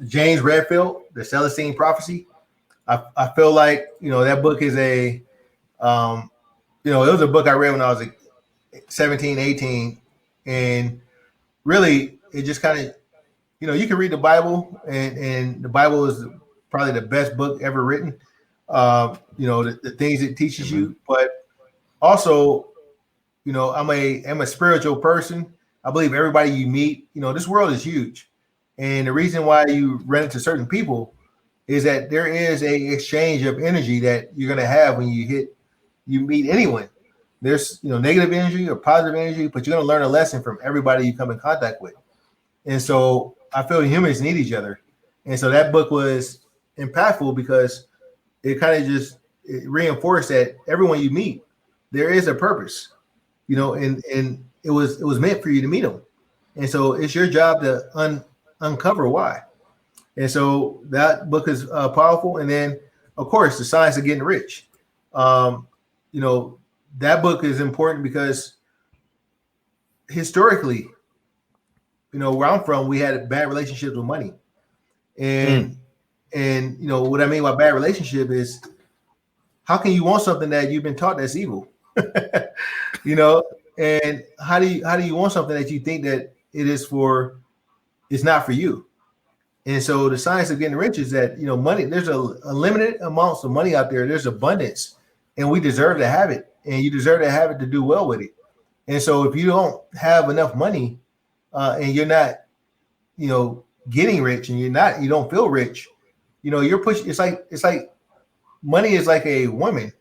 James Redfield, The Celestine Prophecy. I feel like that book is it was a book I read when I was like 17, 18, and really it just kind of you can read the Bible, and the Bible is probably the best book ever written. The things it teaches you, but also, I'm a spiritual person. I believe everybody you meet, this world is huge. And the reason why you run into certain people is that there is a exchange of energy that you're going to have when you meet anyone. There's, negative energy or positive energy, but you're going to learn a lesson from everybody you come in contact with. And so I feel humans need each other. And so that book was impactful because it kind of just reinforced that everyone you meet, there is a purpose, and it was meant for you to meet them. And so it's your job to uncover why. And so that book is powerful. And then, of course, The Science of Getting Rich. That book is important because historically, where I'm from, we had bad relationships with money. And what I mean by bad relationship is, how can you want something that you've been taught that's evil? And how do you want something that you think that it's not for you? And so the science of getting rich is that, money, there's a limited amounts of money out there. There's abundance, and we deserve to have it, and you deserve to have it to do well with it. And so if you don't have enough money, and you're not, getting rich, and you don't feel rich, you're pushing. It's like money is like a woman.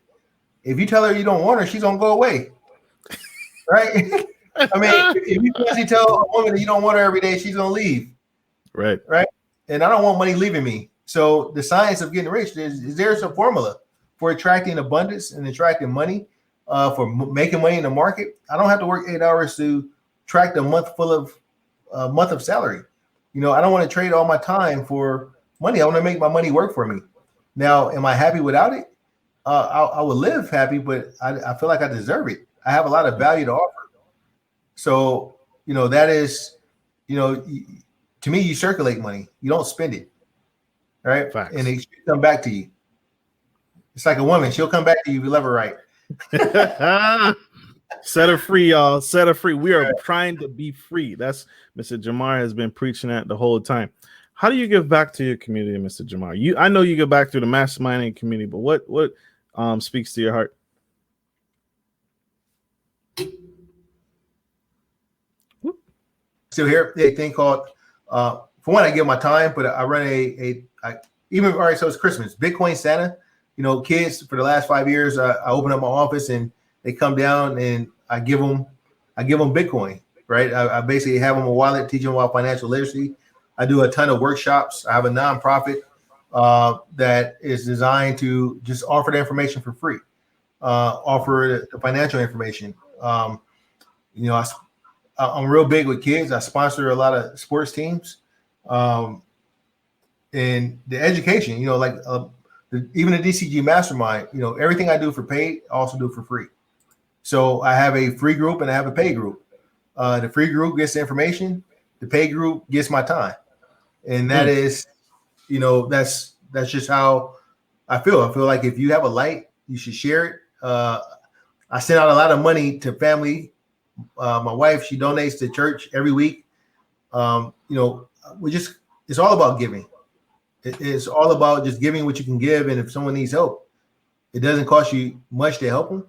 If you tell her you don't want her, she's gonna go away, right? I mean, if you actually tell a woman that you don't want her every day, she's gonna leave, right? And I don't want money leaving me. So the science of getting rich there's a formula for attracting abundance and attracting money, for making money in the market. I don't have to work 8 hours to track a month of salary. I don't want to trade all my time for money. I want to make my money work for me. Now, am I happy without it? I would live happy, but I feel like I deserve it. I have a lot of value to offer. So, that is, to me, you circulate money. You don't spend it, right? Facts. And it should come back to you. It's like a woman. She'll come back to you if you love her right. Set her free, y'all. Set her free. We are trying to be free. That's Mr. Jamar has been preaching that the whole time. How do you give back to your community, Mr. Jamar? I know you give back to the masterminding community, but what speaks to your heart? Still here, a thing called, for one, I give my time, but I run all right, so it's Christmas, Bitcoin Santa. Kids, for the last 5 years, I open up my office and they come down and I give them Bitcoin, right? I basically have them a wallet, teach them about financial literacy. I do a ton of workshops. I have a nonprofit that is designed to just offer the information for free, offer the financial information. I'm real big with kids. I sponsor a lot of sports teams, and the education. Even the DCG Mastermind. Everything I do for paid, I also do for free. So I have a free group and I have a paid group. The free group gets the information. The paid group gets my time. And that is, that's just how I feel. I feel like if you have a light, you should share it. I send out a lot of money to family. My wife, she donates to church every week. It's all about giving. It's all about just giving what you can give. And if someone needs help, it doesn't cost you much to help them.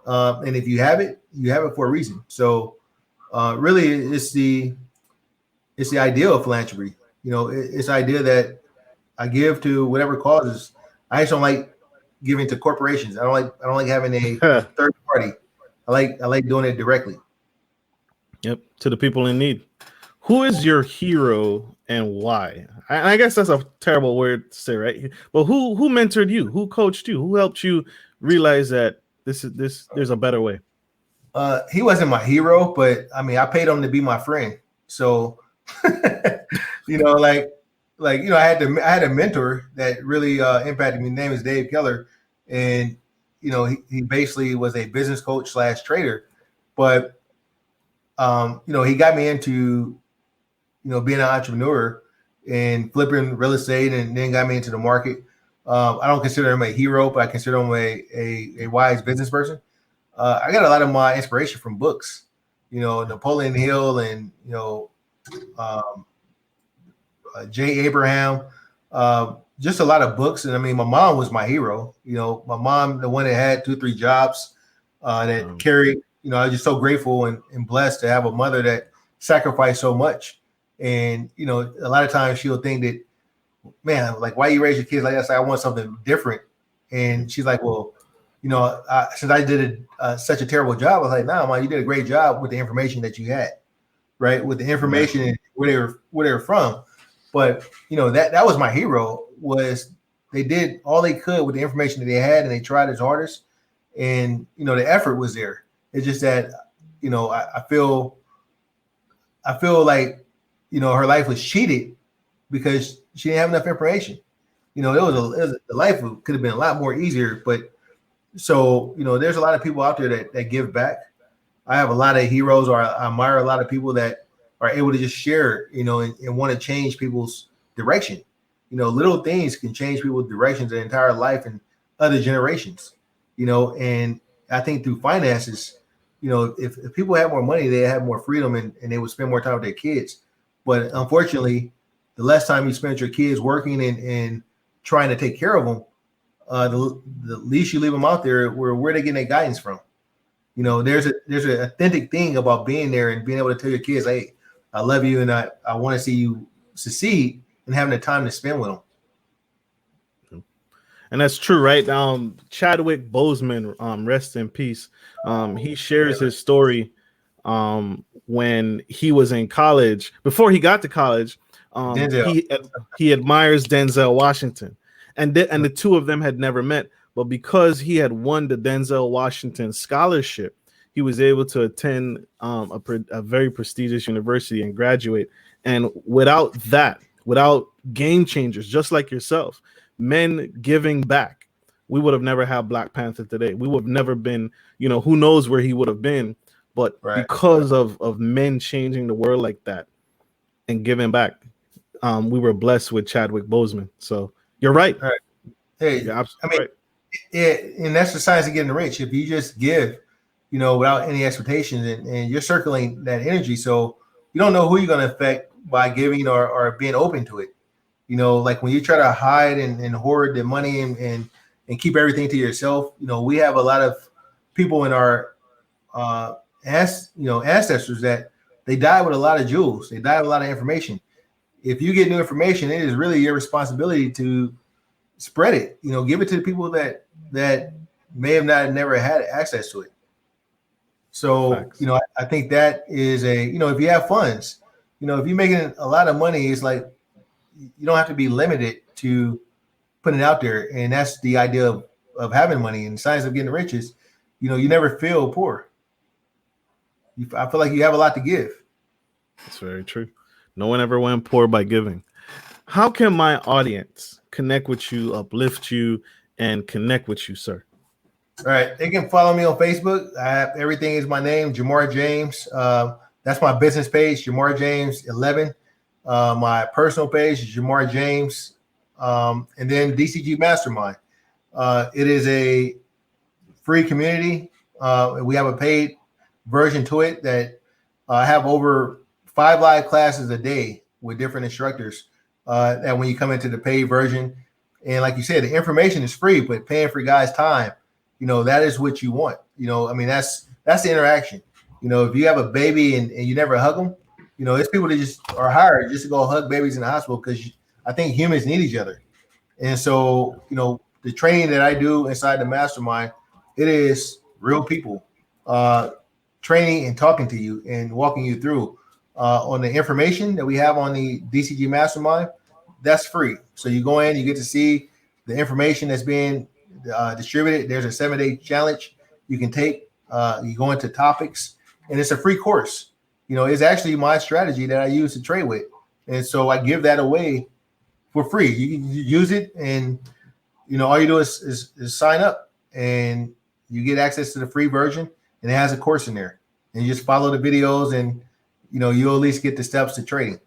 And if you have it for a reason. So really it's the idea of philanthropy. It's the idea that I give to whatever causes. I just don't like giving to corporations. I don't like having a third party. I like doing it directly. Yep, to the people in need. Who is your hero and why? I guess that's a terrible word to say, right? But who mentored you? Who coached you? Who helped you realize that there's a better way? He wasn't my hero, but I mean, I paid him to be my friend. So, I had a mentor that really impacted me. His name is Dave Keller, and he basically was a business coach / trader, but he got me into being an entrepreneur and flipping real estate, and then got me into the market. I don't consider him a hero, but I consider him a wise business person. I got a lot of my inspiration from books, Napoleon Hill and Jay Abraham. just a lot of books. And I mean, my mom was my hero. My mom, the one that had 2, 3 jobs, that carried. I was just so grateful and blessed to have a mother that sacrificed so much. And a lot of times she'll think that, man, like, why you raise your kids like that? It's like, I want something different. And she's like, well, since I did such a terrible job, I was like, nah, Mom, you did a great job with the information that you had, right? With the information and where they were from. But that was my hero. Was they did all they could with the information that they had, and they tried as hardest, and the effort was there. It's just that I feel like her life was cheated because she didn't have enough information. The life could have been a lot more easier. But so there's a lot of people out there that give back. I have a lot of heroes, or I admire a lot of people that are able to just share, and want to change people's direction. Little things can change people's directions their entire life and other generations. And I think through finances, if people had more money, they have more freedom, and they would spend more time with their kids. But unfortunately, the less time you spend with your kids working and trying to take care of them, the least you leave them out there where they getting their guidance from. There's an authentic thing about being there and being able to tell your kids, hey, I love you and I want to see you succeed, and having the time to spend with them. And that's true, right? Chadwick Boseman, rest in peace. He shares his story when he was in college. Before he got to college, he admires Denzel Washington, and the two of them had never met. But because he had won the Denzel Washington scholarship, he was able to attend a very prestigious university and graduate. And without game changers, just like yourself, men giving back, we would have never had Black Panther today. We would have never been, who knows where he would have been. But because of men changing the world like that and giving back, we were blessed with Chadwick Boseman. So you're right. Right. Hey, you're absolutely right. Yeah, and that's the science of getting rich. If you just give, without any expectations, and you're circling that energy, so you don't know who you're going to affect by giving or being open to it. Like when you try to hide and hoard the money and keep everything to yourself. We have a lot of people in our ancestors that they died with a lot of jewels. They died with a lot of information. If you get new information, it is really your responsibility to spread it. Give it to the people that may have never had access to it. So Facts. I think that is if you have funds, if you're making a lot of money, it's like you don't have to be limited to putting it out there. And that's the idea of having money. And the science of getting rich is, you never feel poor. I feel like you have a lot to give. That's very true. No one ever went poor by giving. How can my audience connect with you, uplift you, and connect with you, sir? All right. They can follow me on Facebook. Everything is my name, Jamar James. That's my business page, Jamar James 11. My personal page is Jamar James. And then DCG Mastermind. It is a free community. We have a paid version to it that I have over 5 live classes a day with different instructors. And when you come into the paid version, and like you said, the information is free, but paying for guys' time, that is what you want. That's the interaction. If you have a baby and you never hug them, it's people that just are hired just to go hug babies in the hospital, because I think humans need each other. And so, the training that I do inside the mastermind, it is real people training and talking to you and walking you through on the information that we have on the DCG Mastermind. That's free. So you go in, you get to see the information that's being distributed. There's a 7-day challenge you can take. You go into topics, and it's a free course. It's actually my strategy that I use to trade with. And so I give that away for free. You can use it, and all you do is sign up, and you get access to the free version, and it has a course in there. And you just follow the videos, and you'll at least get the steps to trading.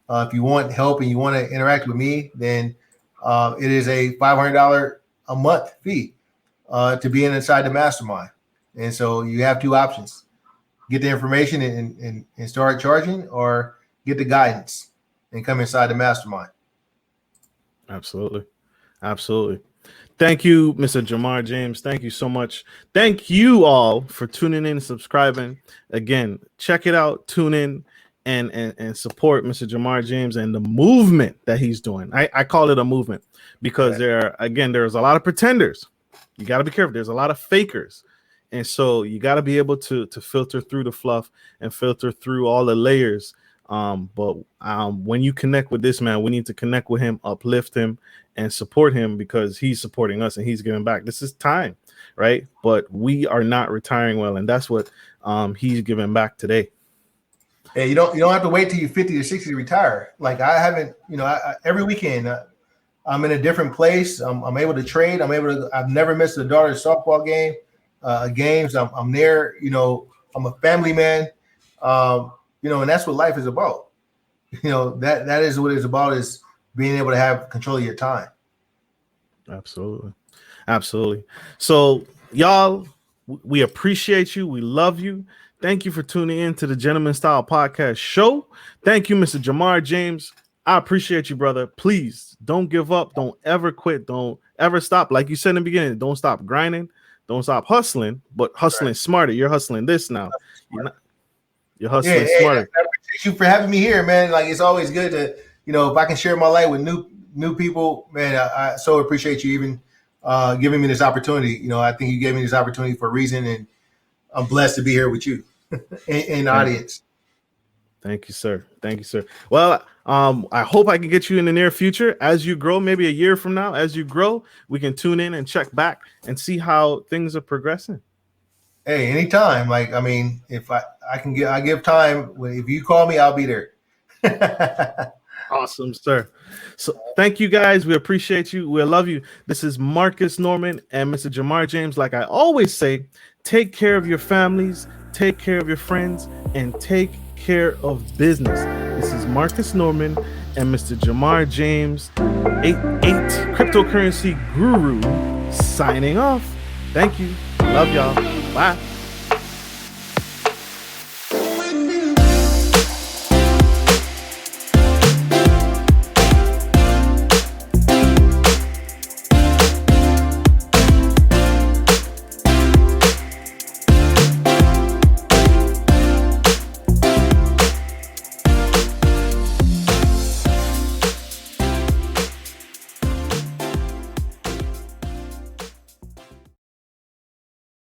If you want help and you want to interact with me, then it is a $500 a month fee to be inside the mastermind. And so you have 2 options: get the information and start charging, or get the guidance and come inside the mastermind. Absolutely. Absolutely. Thank you, Mr. Jamar James. Thank you so much. Thank you all for tuning in and subscribing. Again, check it out, tune in and support Mr. Jamar James and the movement that he's doing. I call it a movement because there's a lot of pretenders. You got to be careful. There's a lot of fakers. And so you got to be able to filter through the fluff and filter through all the layers. But when you connect with this man, we need to connect with him, uplift him, and support him because he's supporting us and he's giving back. This is time, right? But we are not retiring well, and that's what he's giving back today. Hey, you don't have to wait till you're 50 or 60 to retire. Like I haven't, every weekend I'm in a different place. I'm able to trade. I've never missed a daughter's softball game, games. I'm there. I'm a family man. And that's what life is about. That is what it's about, is being able to have control of your time. Absolutely. So y'all, we appreciate you. We love you. Thank you for tuning in to the Gentleman Style Podcast Show. Thank you, Mr. Jamar James. I appreciate you, brother. Please don't give up. Don't ever quit. Don't ever stop. Like you said in the beginning, don't stop grinding. Don't stop hustling, but hustling smarter. You're hustling this now. You're hustling smarter. I appreciate you for having me here, man. Like, it's always good to, if I can share my life with new people, man, I so appreciate you even giving me this opportunity. I think you gave me this opportunity for a reason, and I'm blessed to be here with you in the audience. Thank you, sir. Thank you, sir. Well, I hope I can get you in the near future as you grow, maybe a year from now. As you grow, we can tune in and check back and see how things are progressing. Hey, anytime. Like, I mean, if I give time. If you call me, I'll be there. Awesome, sir. So thank you guys. We appreciate you. We love you. This is Marcus Norman and Mr. Jamar James. Like I always say, take care of your families, take care of your friends, and take care of business. This is Marcus Norman and Mr. Jamar James, 88 Cryptocurrency Guru, signing off. Thank you. Love y'all. Bye.